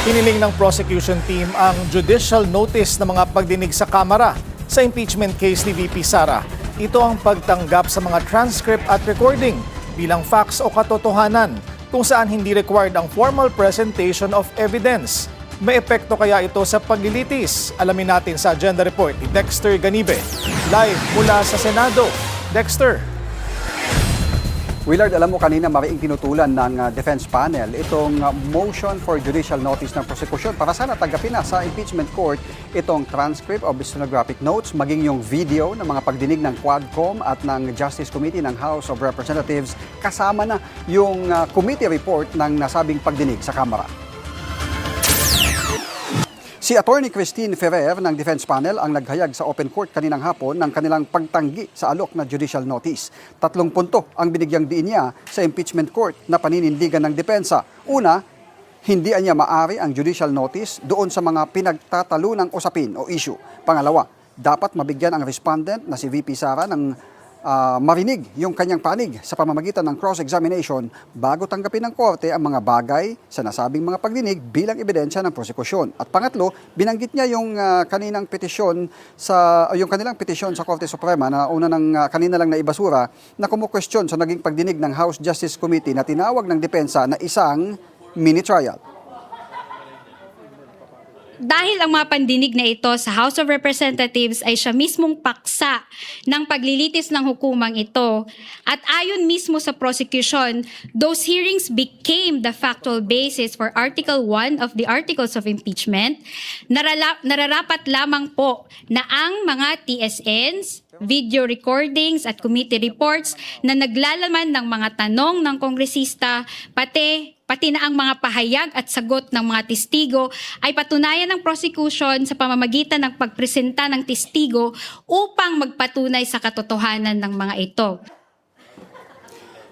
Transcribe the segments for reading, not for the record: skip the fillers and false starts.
Hiniling ng prosecution team ang judicial notice ng mga pagdinig sa Kamara sa impeachment case ni VP Sara. Ito ang pagtanggap sa mga transcript at recording bilang facts o katotohanan kung saan hindi required ang formal presentation of evidence. May epekto kaya ito sa paglilitis? Alamin natin sa agenda report ni Dexter Ganibe. Live mula sa Senado. Dexter. Willard, alam mo kanina mariing tinutulan ng defense panel itong motion for judicial notice ng prosecution para sana tanggapin na sa impeachment court itong transcript of stenographic notes maging yung video ng mga pagdinig ng Quadcom at ng Justice Committee ng House of Representatives kasama na yung committee report ng nasabing pagdinig sa Kamara. Si Attorney Christine Ferrer ng Defense Panel ang naghayag sa open court kaninang hapon ng kanilang pagtanggi sa alok na judicial notice. 3 punto ang binigyang diin niya sa impeachment court na paninindigan ng depensa. Una, hindi niya maari ang judicial notice doon sa mga pinagtatalunang usapin o issue. Pangalawa, dapat mabigyan ang respondent na si VP Sara ng marinig yung kanyang panig sa pamamagitan ng cross-examination bago tanggapin ng korte ang mga bagay sa nasabing mga pagdinig bilang ebidensya ng prosekusyon. At pangatlo, binanggit niya yung kanilang petisyon sa Korte Suprema na una ng kanina lang na ibasura na kumukwestiyon sa naging pagdinig ng House Justice Committee na tinawag ng depensa na isang mini trial. Dahil ang mga pandinig na ito sa House of Representatives ay siya mismong paksa ng paglilitis ng hukumang ito at ayon mismo sa prosecution, those hearings became the factual basis for Article 1 of the Articles of Impeachment, nararapat lamang po na ang mga TSNs, video recordings at committee reports na naglalaman ng mga tanong ng kongresista, pati na ang mga pahayag at sagot ng mga testigo ay patunayan ng prosecution sa pamamagitan ng pagpresenta ng testigo upang magpatunay sa katotohanan ng mga ito.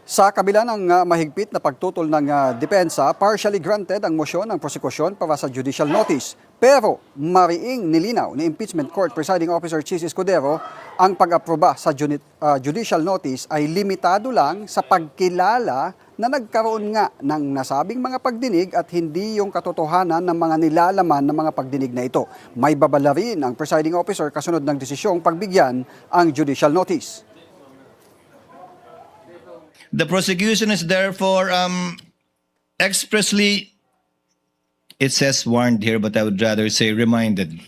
Sa kabila ng mahigpit na pagtutol ng depensa, partially granted ang mosyon ng prosekusyon para sa judicial notice. Pero mariing nilinaw ni Impeachment Court Presiding Officer Chis Escudero ang pag-aproba sa judicial notice ay limitado lang sa pagkilala na nagkaroon nga ng nasabing mga pagdinig at hindi yung katotohanan ng mga nilalaman ng mga pagdinig na ito. May babala rin ang Presiding Officer kasunod ng desisyong pagbigyan ang judicial notice. The prosecution is therefore expressly, it says warned here, but I would rather say reminded,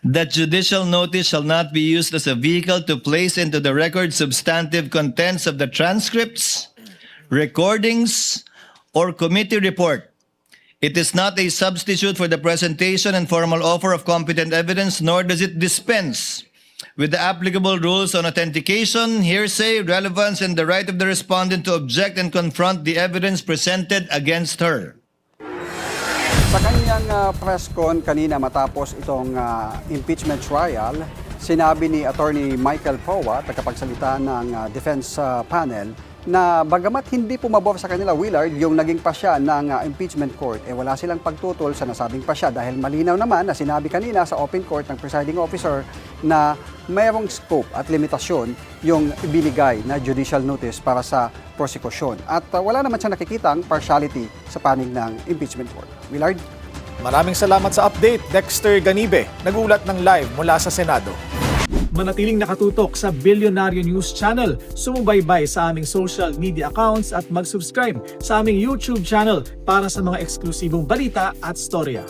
that judicial notice shall not be used as a vehicle to place into the record substantive contents of the transcripts, recordings, or committee report. It is not a substitute for the presentation and formal offer of competent evidence, nor does it dispense with the applicable rules on authentication, hearsay, relevance, and the right of the respondent to object and confront the evidence presented against her. Sa kanyang press con kanina matapos itong impeachment trial, sinabi ni Attorney Michael Powa, tagapagsalita ng defense panel, na bagamat hindi pumabor sa kanila, Willard, yung naging pasya ng impeachment court, wala silang pagtutol sa nasabing pasya dahil malinaw naman na sinabi kanina sa open court ng presiding officer na mayroong scope at limitasyon yung ibinigay na judicial notice para sa prosecution. At wala naman siyang nakikitang partiality sa panig ng impeachment court. Willard? Maraming salamat sa update, Dexter Ganibe. Nag-ulat ng live mula sa Senado. Manatiling nakatutok sa Bilyonaryo News Channel, sumubaybay sa aming social media accounts at mag-subscribe sa aming YouTube channel para sa mga eksklusibong balita at storya.